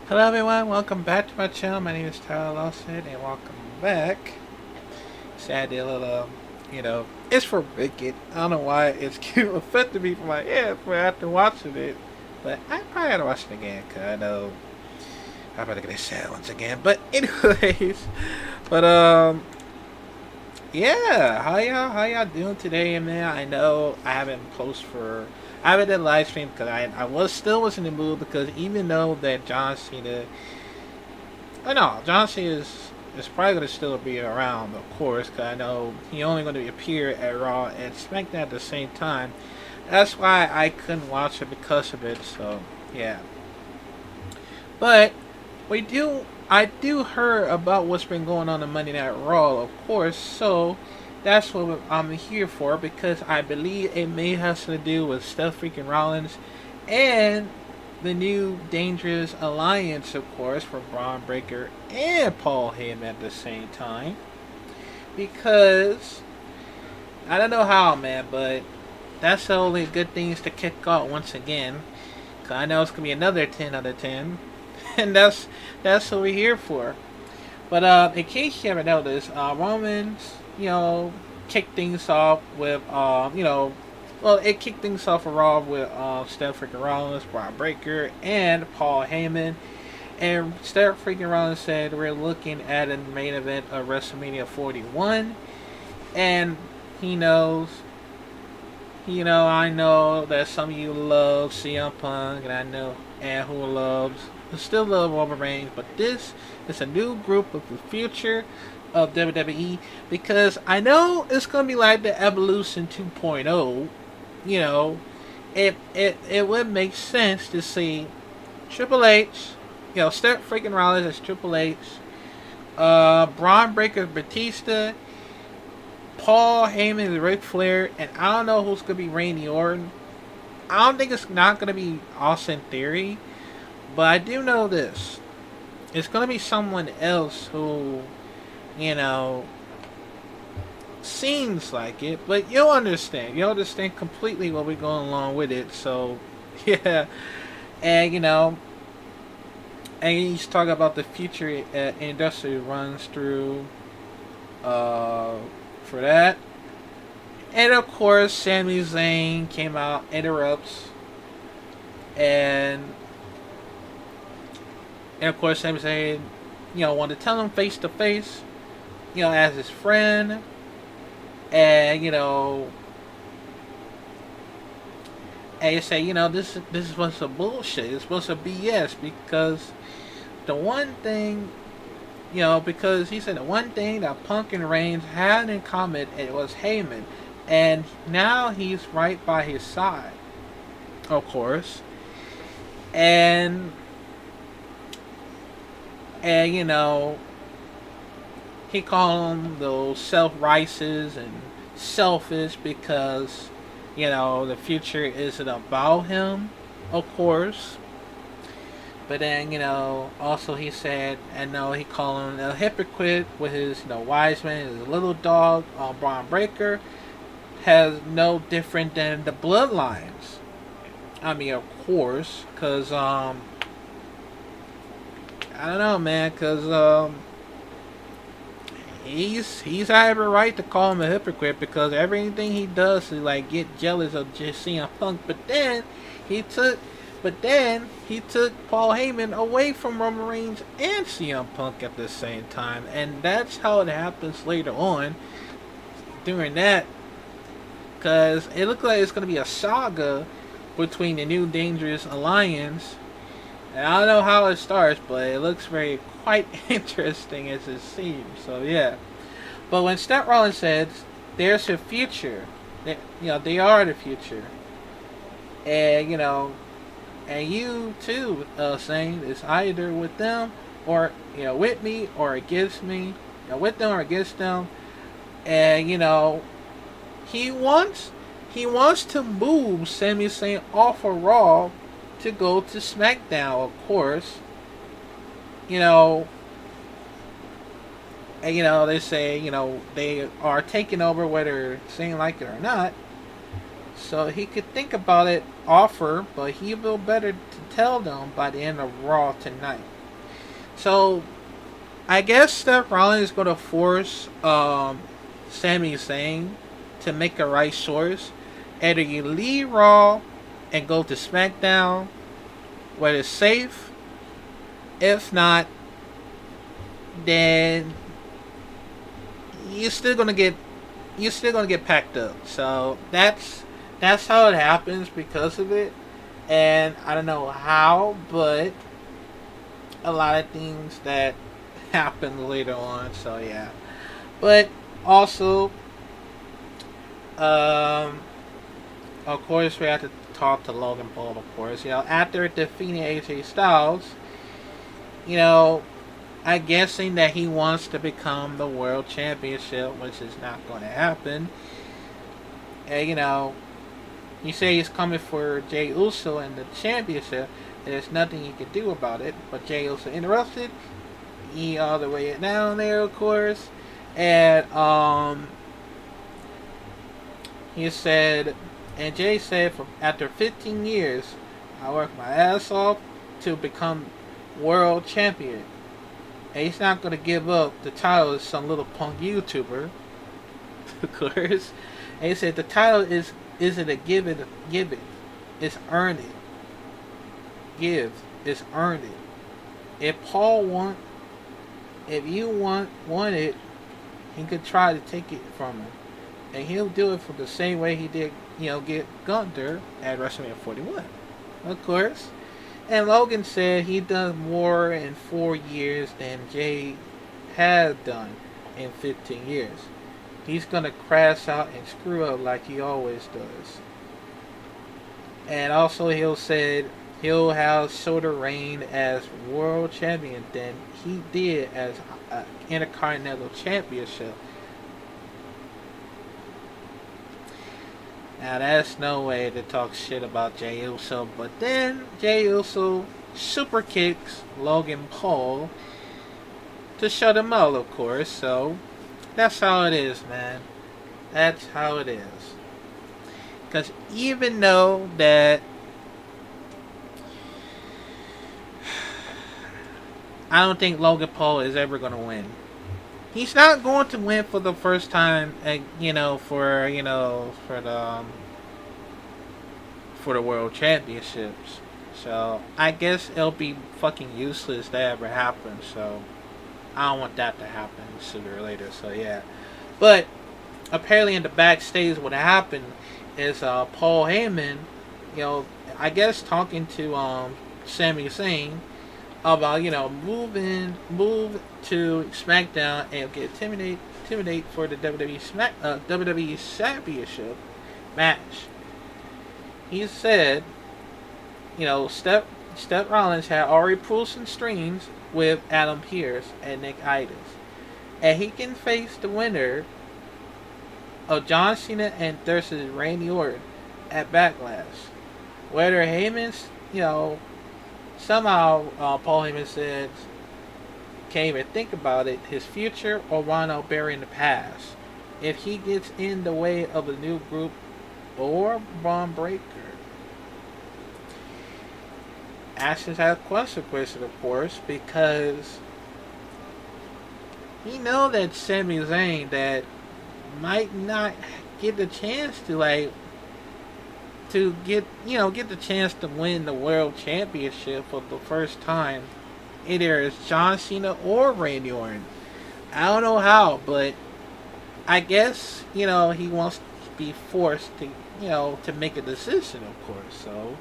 Hello everyone, welcome back to my channel. My name is Tyler Lawson and welcome back. Sad a little, it's for Wicked. I don't know why it's cute affected me from my head for after watching it. But I probably gotta watch it again because I know I'm about to get sad once again. But anyways, but yeah, how y'all doing today, man? I know I haven't done live stream because I was in the mood because even though that John Cena. I know John Cena is probably going to still be around, of course, because I know he only going to appear at Raw and SmackDown at the same time. That's why I couldn't watch it because of it. So yeah, but I do hear about what's been going on in Monday Night Raw, of course. So that's what I'm here for because I believe it may have something to do with Steph freaking Rollins and the new Dangerous Alliance, of course, for Braun Breaker and Paul Heyman at the same time. Because I don't know how, man, but that's the only good things to kick off once again. Cause I know it's gonna be another 10 out of 10, and that's what we're here for. But in case you haven't noticed, Romans, kicked things off with, it kicked things off for Raw with Steph freaking Rollins, Braun Breaker, and Paul Heyman. And Steph freaking Rollins said we're looking at a main event of WrestleMania 41, and he knows. I know that some of you love CM Punk, and I know and who still love Roman Reigns, but this is a new group of the future of WWE because I know it's gonna be like the Evolution 2.0. It would make sense to see Triple H, Steph freaking Rollins as Triple H, Braun Breaker Batista, Paul Heyman is Ric Flair, and I don't know who's gonna be Randy Orton. I don't think it's not gonna be Austin Theory, but I do know this: it's gonna be someone else who, you know, seems like it. But you'll understand. You'll understand completely what we're going along with it. So, yeah, and and he's talking about the future industry runs through. For that. And of course, Sami Zayn came out, interrupts, and of course, Sami Zayn, wanted to tell him face to face, as his friend, and and you say, this was a bullshit. It's supposed to be BS because the one thing because he said the one thing that Punk and Reigns had in common it was Heyman, and now he's right by his side, of course, and he called them those self-righteous and selfish because the future isn't about him, of course. But then, also he said, and he called him a hypocrite with his, wise man, his little dog, Braun Breaker, has no different than the bloodlines. I mean, of course, because, I don't know, man, because, he's had every right to call him a hypocrite because everything he does is, like, get jealous of just seeing Punk, he took but then he took Paul Heyman away from Roman Reigns and CM Punk at the same time. And that's how it happens later on during that. Because it looked like it's going to be a saga between the new Dangerous Alliance. And I don't know how it starts, but it looks quite interesting as it seems. So yeah. But when Seth Rollins says there's a future, they are the future. And, and you too, saying it's either with them or with me or against me, with them or against them, and he wants to move Sami Zayn off of Raw to go to SmackDown, of course. And they say they are taking over whether Zayn like it or not. So he could think about it, offer, but he will better to tell them by the end of Raw tonight. So I guess Seth Rollins is going to force Sami Zayn to make a right choice. Either you leave Raw and go to SmackDown, where it's safe. If not, then you're still gonna get packed up. So that's how it happens because of it. And I don't know how, but a lot of things that happen later on. So yeah, but also, um, of course, we have to talk to Logan Paul. Of course, after defeating AJ Styles, you know, I'm guessing that he wants to become the world championship, which is not going to happen. And you say he's coming for Jey Uso in the championship. There's nothing he can do about it. But Jey Uso interrupted. He all the way down there, of course, and he said, and Jay said, after 15 years, I worked my ass off to become world champion. And he's not going to give up the title to some little punk YouTuber, of course. And he said the title isn't a give it, it's earn it. Give is earn it. If you want it, he could try to take it from him. And he'll do it for the same way he did, get Gunther at WrestleMania 41. Of course. And Logan said he done more in 4 years than Jay had done in 15 years. He's going to crash out and screw up like he always does. And also he'll have shorter reign as world champion than he did as Intercontinental Championship. Now that's no way to talk shit about Jey Uso, but then Jey Uso super kicks Logan Paul to shut him out, of course. So that's how it is, man. That's how it is. Because even though that I don't think Logan Paul is ever going to win. He's not going to win for the first time, for the world championships. So I guess it'll be fucking useless that ever happens. So I don't want that to happen sooner or later. So yeah, but apparently in the backstage, what happened is Paul Heyman, I guess talking to Sami Zayn about move to SmackDown and get intimidate for the WWE Championship match. He said, Steph Rollins had already pulled some strings with Adam Pearce and Nick Aldis, and he can face the winner of John Cena and versus Randy Orton at Backlash. Whether Heyman's, somehow, Paul Heyman said, can't even think about it, his future or Ronald burying the past. If he gets in the way of a new group or Braun Breaker. Actions have consequences, of course, because he know that Sami Zayn that might not get the chance to get the chance to win the world championship for the first time. Either it's John Cena or Randy Orton. I don't know how, but I guess he wants to be forced to to make a decision, of course. So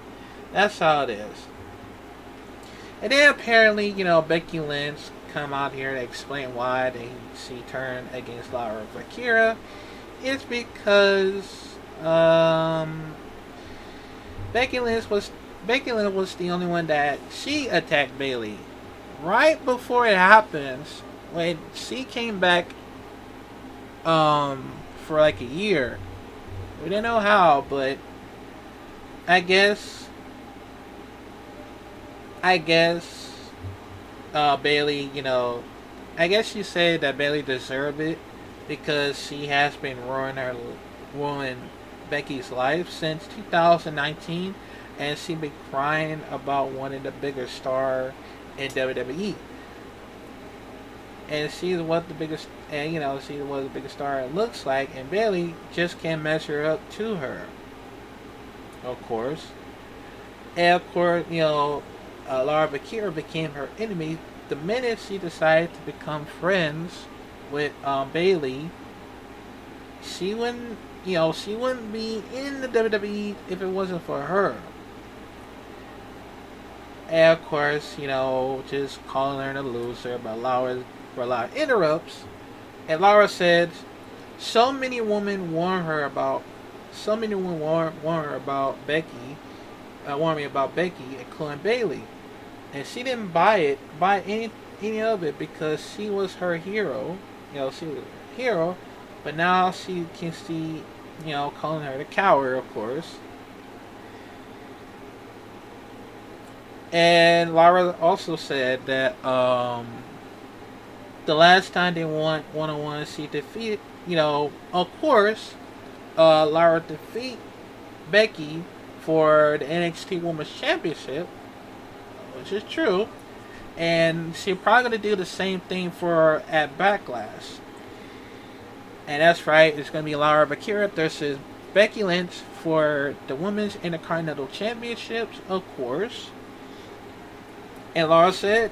that's how it is. And then apparently Becky Lynch come out here to explain why she turned against Laura Vakira. It's because Becky Lynch was the only one that she attacked Bayley. Right before it happens, when she came back for like a year. We didn't know how, but I guess Bayley, I guess you say that Bayley deserved it because she has been ruining Becky's life since 2019, and she been crying about wanting a bigger star in WWE. And she's what the biggest, and she's what the biggest star looks like, and Bayley just can't measure up to her. Of course, and of course, Laura Bakira became her enemy the minute she decided to become friends with Bayley. She wouldn't be in the WWE if it wasn't for her. And of course, just calling her a loser, but Laura interrupts, and Laura said, so many women warn her about Becky, warn me about Becky, including Bayley, and she didn't buy any of it because she was her hero. She was her hero, but now she can see, calling her the coward, of course. And Laura also said that the last time they won one-on-one, she defeated, of course, Laura defeat Becky for the NXT Women's Championship, which is true. And she's probably going to do the same thing for her at Backlash. And that's right, it's going to be Laura Bakira versus Becky Lynch for the Women's Intercontinental Championships, of course. And Laura said,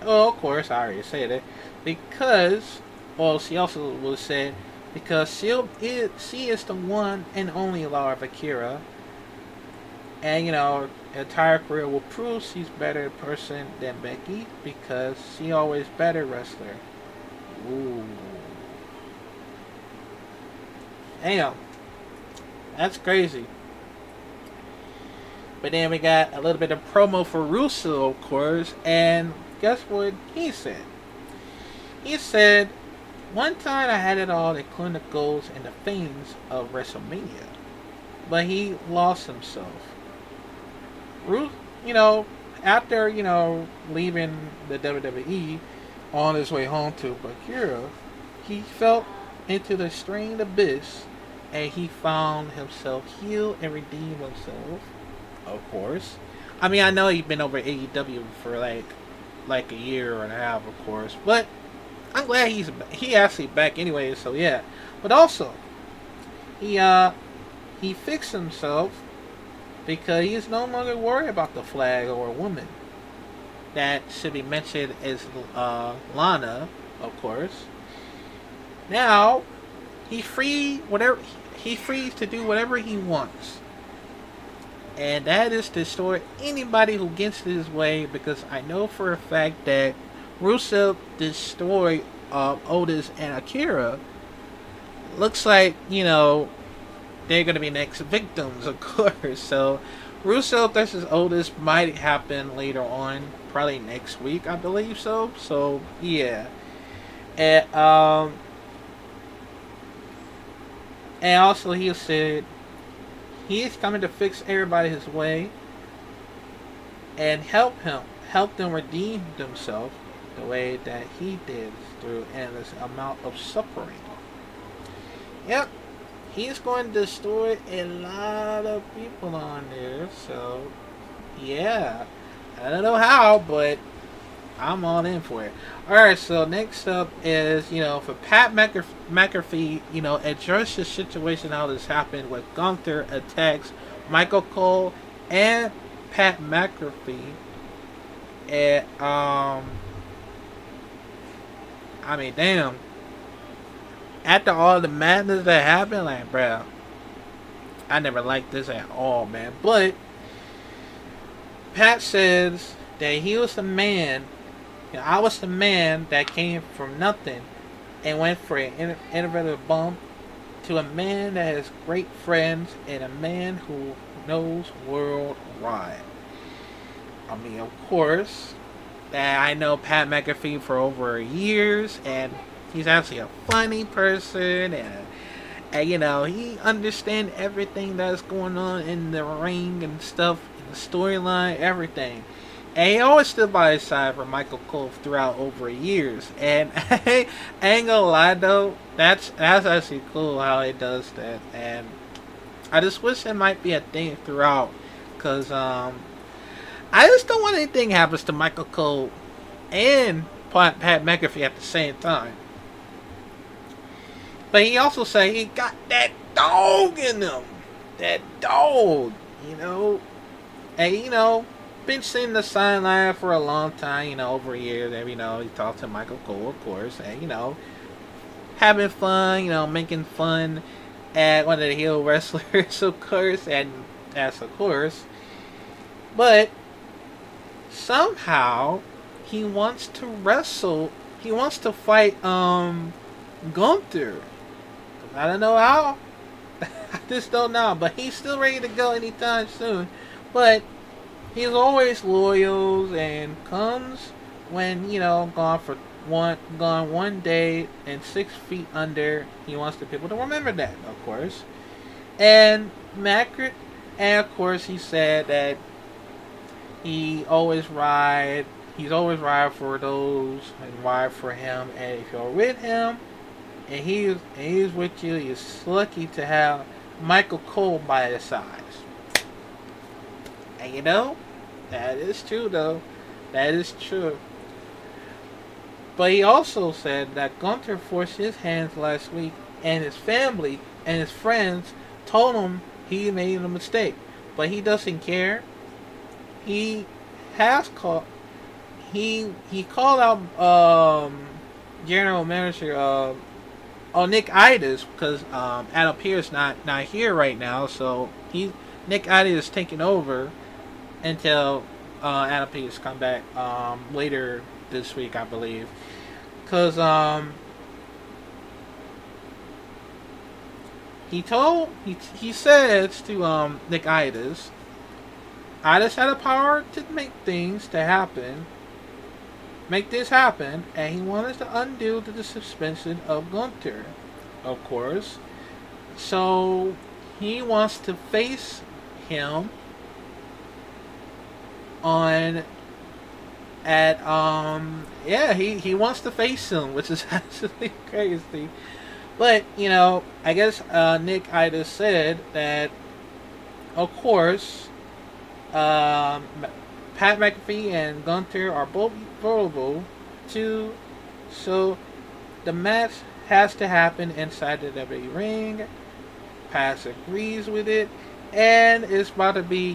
oh, of course, I already said it. Because, well, she also will say, because she is the one and only Laura Bakira. And, her entire career will prove she's a better person than Becky because she always better wrestler. Ooh. Damn. That's crazy. But then we got a little bit of promo for Russo, of course, and guess what he said? He said, one time I had it all, including the goals and the things of WrestleMania. But he lost himself. After, leaving the WWE on his way home to Bakura, he fell into the strained abyss and he found himself healed and redeemed himself. Of course. I mean, I know he's been over AEW for like a year and a half, of course, but I'm glad he actually back anyway. So yeah, but also he fixed himself because he's no longer worried about the flag or a woman. That should be mentioned as Lana, of course. Now he's free to do whatever he wants. And that is to destroy anybody who gets his way, because I know for a fact that Rusev destroyed Otis and Akira. Looks like, they're going to be next victims, of course. So, Rusev versus Otis might happen later on, probably next week, I believe so. So, yeah. And also he said, he is coming to fix everybody his way and help them redeem themselves the way that he did through endless amount of suffering. Yep, he's going to destroy a lot of people on there. So, yeah, I don't know how, but I'm all in for it. Alright, so next up is, for Pat McAfee, address the situation how this happened with Gunther attacks Michael Cole and Pat McAfee. And, I mean, damn. After all the madness that happened, like, bruh, I never liked this at all, man. But, Pat says that he was the man. I was the man that came from nothing and went for an innovative bump to a man that has great friends and a man who knows worldwide. I mean, of course, I know Pat McAfee for over years, and he's actually a funny person, and he understands everything that's going on in the ring and stuff, in the storyline, everything. And he always stood by his side for Michael Cole throughout over years. And I ain't gonna lie though, that's actually cool how he does that. And I just wish it might be a thing throughout, cause I just don't want anything happens to Michael Cole and Pat McAfee at the same time. But he also said he got that dog in him, that dog, you know, and been sitting the sideline for a long time, over a year. And he talked to Michael Cole, of course, and having fun, making fun at one of the heel wrestlers, of course, and that's of course. But somehow he wants to wrestle. He wants to fight Gunther. I don't know how. I just don't know. But he's still ready to go anytime soon. But he's always loyal and comes when gone one day and 6 feet under. He wants the people to remember that, of course. And Macri, and of course, he said that he's always ride for those and ride for him. And if you're with him and he's with you, you're lucky to have Michael Cole by his side. And that is true though. That is true. But he also said that Gunther forced his hands last week, and his family and his friends told him he made a mistake. But he doesn't care. He has called. He called out general manager Nick Aldis because Adam Pearce not here right now, so Nick Aldis is taking over until Adam Pearce come back later this week, I believe. Because he says to Nick Aldis had the power to make this happen, and he wanted to undo the suspension of Gunther, of course. So he wants to face him he wants to face him, which is absolutely crazy. But I guess Nick Aldis said that, of course, Pat McAfee and Gunther are both vulnerable to, so the match has to happen inside the WWE ring. Pat agrees with it, and it's about to be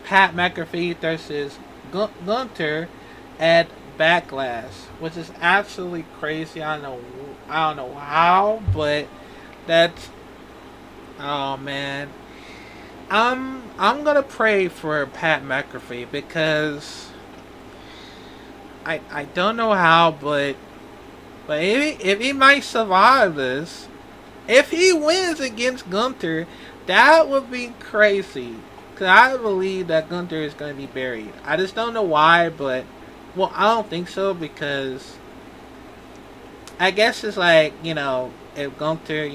Pat McAfee versus Gunther at Backlash, which is absolutely crazy. I don't know how, but that's, oh man. I'm gonna pray for Pat McAfee because I don't know how, but if he might survive this, if he wins against Gunther, that would be crazy. Cause I believe that Gunther is gonna be buried. I just don't know why, but I don't think so because I guess it's like if Gunther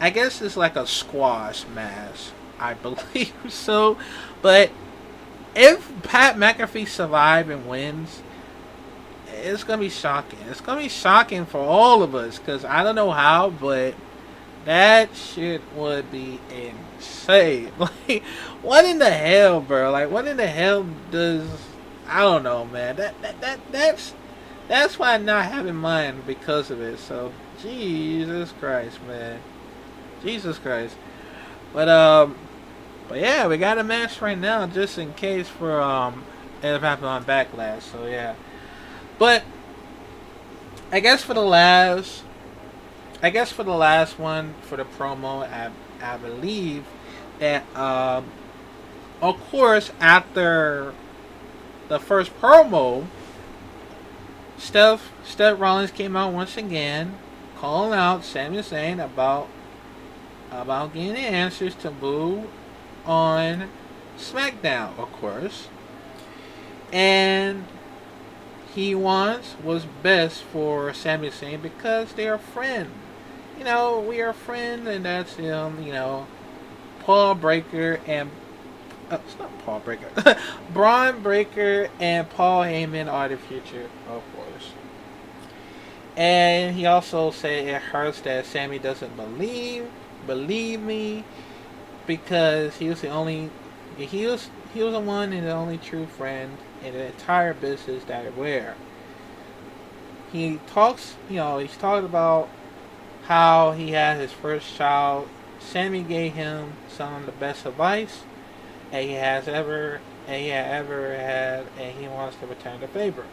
I guess it's like a squash match. I believe so. But if Pat McAfee survives and wins, it's going to be shocking. It's going to be shocking for all of us. Because I don't know how, but that shit would be insane. Like, what in the hell, bro? Like, what in the hell does... I don't know, man. That's why I'm not having mine because of it. So, Jesus Christ, man. Jesus Christ. But yeah, we got a match right now just in case for it happened on Backlash. So yeah. But I guess for the last one for the promo, I believe that of course after the first promo, Seth Rollins came out once again calling out Sami Zayn about getting the answers to Boo on SmackDown, of course. And he wants what's best for Sami Zayn because they are friends. We are friends, and that's him, Paul Breaker and... it's not Paul Breaker. Braun Breaker and Paul Heyman are the future, of course. And he also said it hurts that Sami doesn't believe believe me, because he was the only, he was the one and the only true friend in the entire business that aware. He talks, he's talking about how he had his first child. Sami gave him some of the best advice that he had ever had, and he wants to return the favor.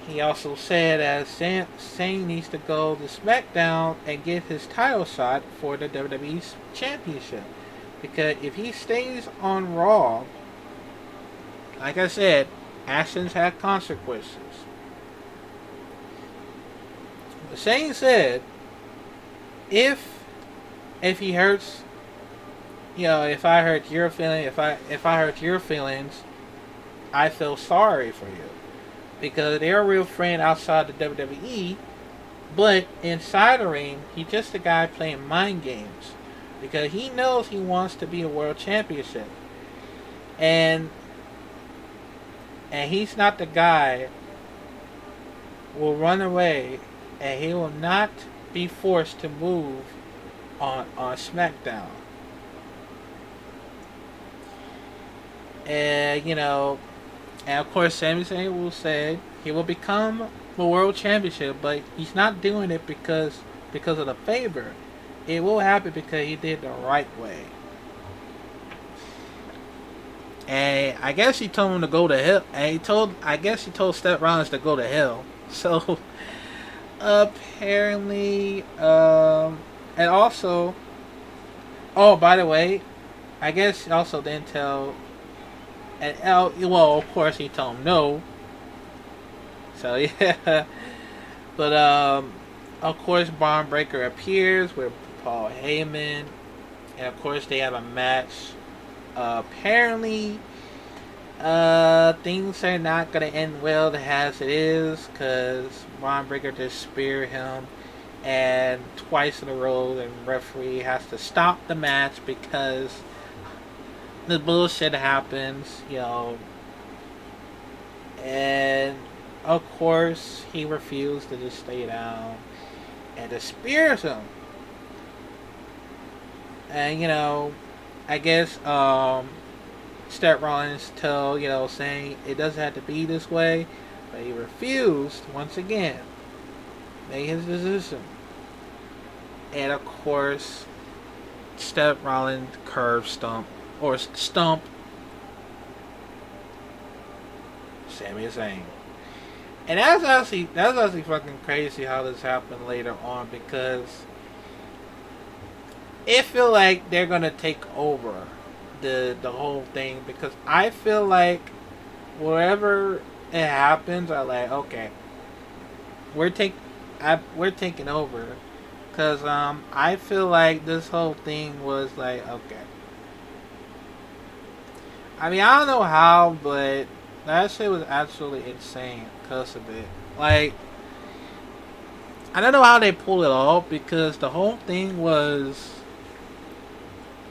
He also said that Zayn needs to go to SmackDown and get his title shot for the WWE Championship. Because if he stays on Raw, like I said, actions have consequences. Zayn said, if he hurts, if I hurt your feeling, if I hurt your feelings, I feel sorry for you, because they're a real friend outside the WWE, but inside the ring, he's just a guy playing mind games, because he knows he wants to be a world championship, and he's not the guy who will run away, and he will not be forced to move on SmackDown. And and of course, Sami Zayn will say he will become the world championship, but he's not doing it because of the favor. It will happen because he did the right way. And I guess he told him to go to hell. And I guess he told Seth Rollins to go to hell. So apparently, and also, oh, by the way, I guess he also didn't tell. And well, of course, he told him no. So yeah, but of course, Braun Breaker appears with Paul Heyman, and of course, they have a match. Apparently, things are not gonna end well as it is, because Braun Breaker just speared him, and twice in a row, the referee has to stop the match because the bullshit happens, and of course he refused to just stay down and just spears him. And I guess Seth Rollins saying it doesn't have to be this way, but he refused once again, made his decision. And of course, Seth Rollins curve stomp Sami Zayn. And that's actually fucking crazy how this happened later on, because it feel like they're gonna take over the whole thing, because I feel like wherever it happens, I like, okay, we're taking over, because I feel like this whole thing was like, okay, I mean, I don't know how, but that shit was absolutely insane because of it. Like, I don't know how they pulled it off, because the whole thing was,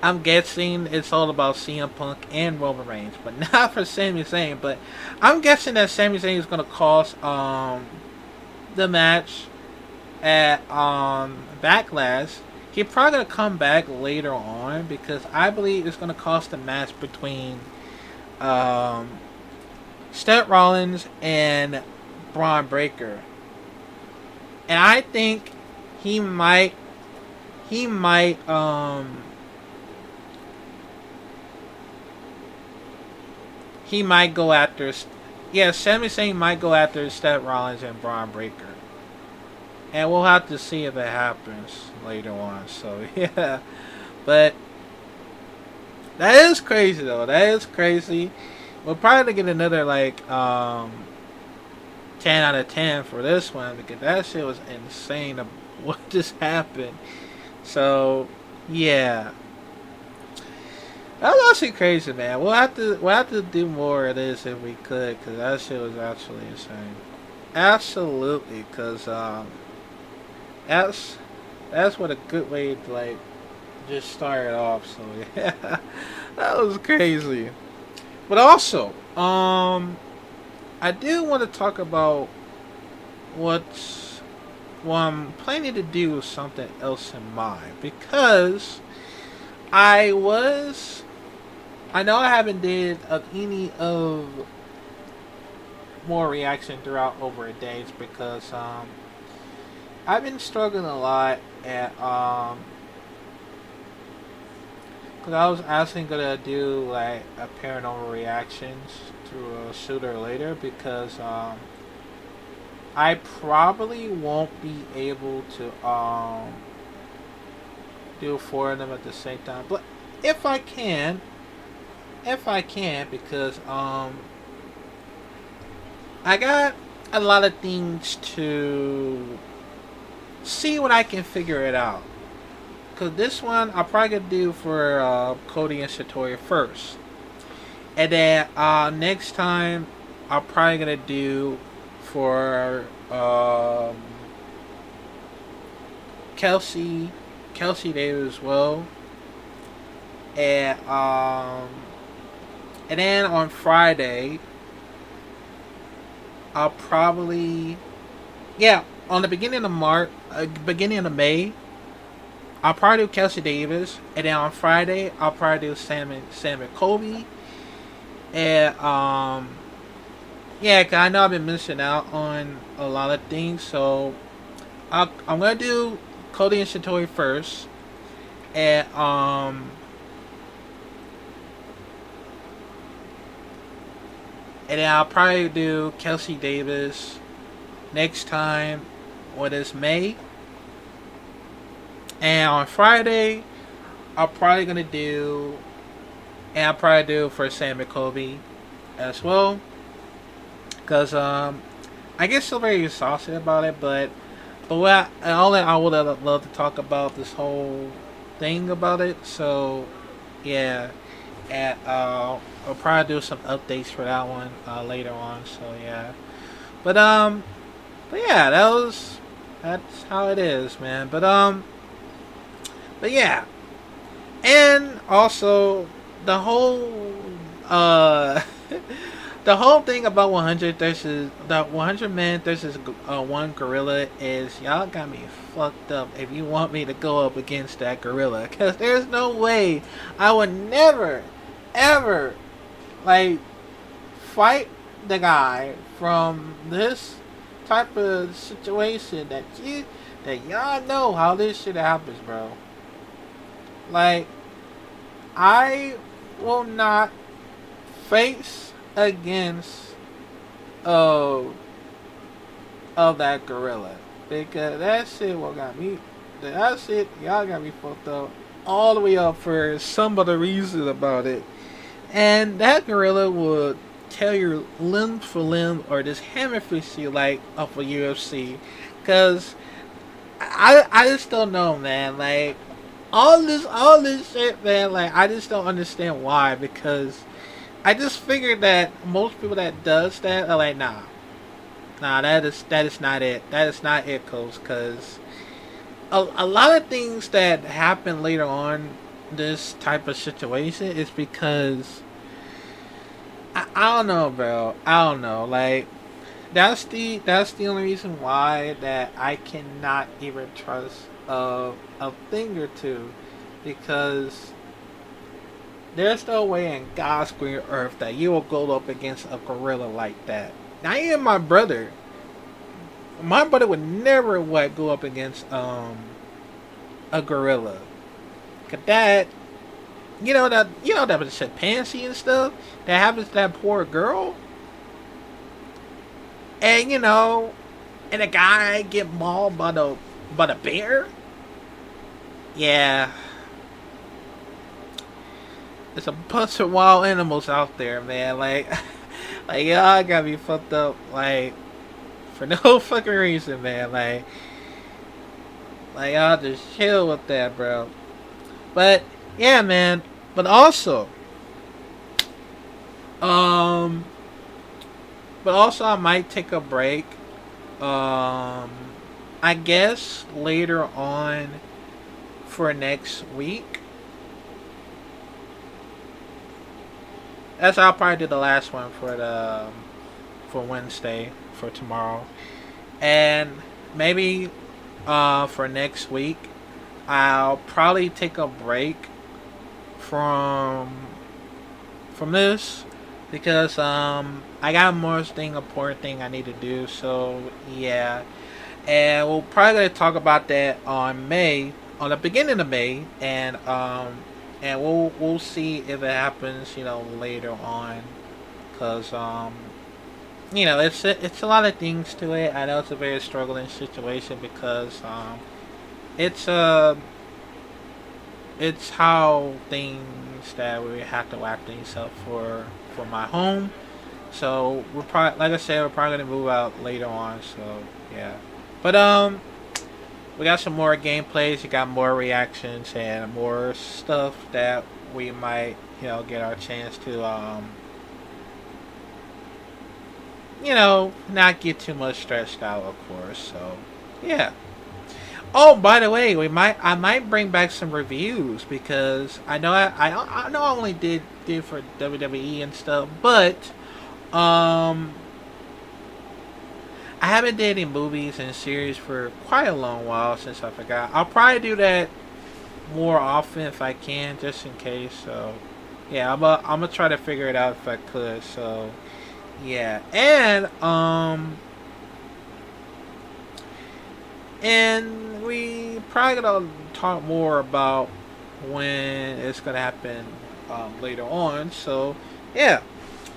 I'm guessing it's all about CM Punk and Roman Reigns, but not for Sami Zayn. But I'm guessing that Sami Zayn is going to cost the match at Backlash. He's probably going to come back later on, because I believe it's going to cost the match between Seth Rollins and Braun Breaker. And I think he might go after, Sami Zayn might go after Seth Rollins and Braun Breaker. And we'll have to see if it happens later on. So yeah. But that is crazy though. That is crazy. We'll probably get another 10 out of 10 for this one, because that shit was insane of what just happened. So yeah. That was actually crazy, man. We'll have to do more of this if we could, because that shit was actually insane. Absolutely, because that's what a good way to just start it off. So yeah, that was crazy. But also, I do want to talk about what's well, I'm planning to do something else in mind because I was. I know I haven't did of any of more reaction throughout over a days because I've been struggling a lot at because I was actually gonna do like a paranormal reactions to sooner or later because I probably won't be able to do four of them at the same time. But if I can, because I got a lot of things to see what I can figure it out. Cause this one I'll probably gonna do for Cody and Satori first, and then next time I'm probably gonna do for Kelsey, Davis as well, and then on Friday I'll probably on the beginning of March, beginning of May. I'll probably do Kelsey Davis, and then on Friday I'll probably do Sam and Kobe, and yeah, cause I know I've been missing out on a lot of things, so I'm gonna do Cody and Satori first, and then I'll probably do Kelsey Davis next time. What is May? And on Friday, I'll probably gonna do, and I'll probably do for Sam and Kobe as well, cause I get so very exhausted about it, but what all that I would love to talk about this whole thing about it. So yeah, and I'll probably do some updates for that one later on. So yeah, but yeah, that's how it is, man. But yeah, and also the whole uh the whole thing about 100 versus the 100 men versus one gorilla is y'all got me fucked up if you want me to go up against that gorilla, because there's no way I would never ever like fight the guy from this type of situation that y'all know how this shit happens, bro. Like, I will not face against of that gorilla, because that shit what got me. That shit y'all got me fucked up all the way up for some other reason about it, and that gorilla would tear your limb for limb or just hammerfish you like off of UFC, because I just don't know, man. Like all this shit, man. Like I just don't understand why, because I just figured that most people that does that are like, nah, that is not it. That is not it, coach. Because a lot of things that happen later on this type of situation is because I don't know, bro. I don't know. Like that's the only reason why that I cannot even trust a thing or two, because there's no way in God's green earth that you will go up against a gorilla like that. Now, even my brother would never go up against a gorilla. Cause that that was chimpanzee and stuff that happens to that poor girl, and and a guy get mauled by the bear. Yeah, there's a bunch of wild animals out there, man. Like, like y'all got me fucked up, like for no fucking reason, man. Like y'all just chill with that, bro. But yeah, man. But also, um, I might take a break. I guess later on for next week. I'll probably do the last one for Wednesday for tomorrow, and maybe for next week. I'll probably take a break from this because I got more important thing I need to do. So yeah, and we'll probably gonna talk about that on May, on the beginning of May, and we'll see if it happens, later on, cause it's a lot of things to it. I know it's a very struggling situation because it's it's how things that we have to wrap things up for my home. So we're probably, like I said, we're probably gonna move out later on. So yeah, but we got some more gameplays. We got more reactions and more stuff that we might get our chance to not get too much stressed out, of course. So yeah. Oh, by the way, I might bring back some reviews because I know I only did for WWE and stuff, but um I haven't did any movies and series for quite a long while since I forgot. I'll probably do that more often if I can, just in case. So yeah, I'm gonna try to figure it out if I could. So yeah, and we probably gonna talk more about when it's gonna happen later on. So yeah.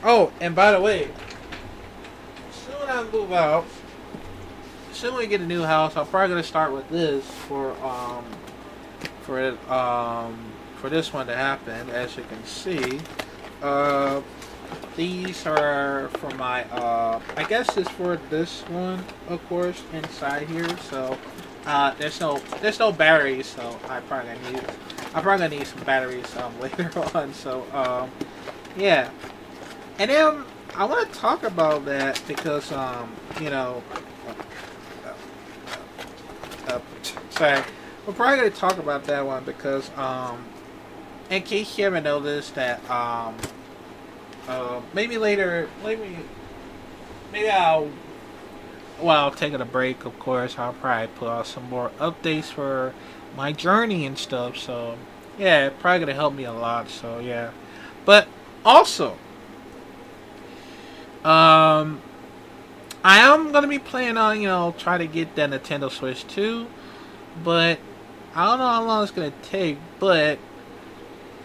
Oh, and by the way, soon I move out. Soon we get a new house. I'm probably gonna start with this for for this one to happen. As you can see, uh, these are for my I guess it's for this one, of course, inside here. So there's no batteries, so I'm probably gonna need some batteries later on. So yeah, and then I want to talk about that because sorry, we're probably gonna talk about that one because in case you haven't noticed that maybe later, maybe I'll take a break, of course. I'll probably put out some more updates for my journey and stuff. So yeah, it's probably gonna help me a lot. So yeah, but also I am gonna be planning on try to get that Nintendo Switch 2, but I don't know how long it's gonna take. But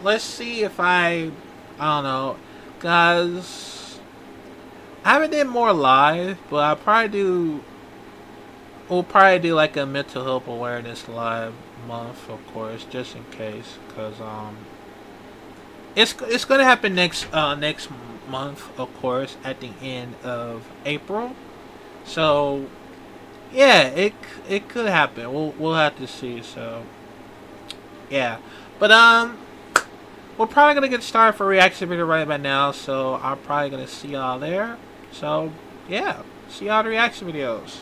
let's see if I don't know, guys. I haven't did more live, but I'll probably do. We'll probably do like a mental health awareness live month, of course, just in case, cause it's gonna happen next month, of course, at the end of April. So yeah, it could happen. We'll have to see. So yeah, but we're probably gonna get started for reaction video right about now. So I'm probably gonna see y'all there. So yeah, see y'all in the reaction videos.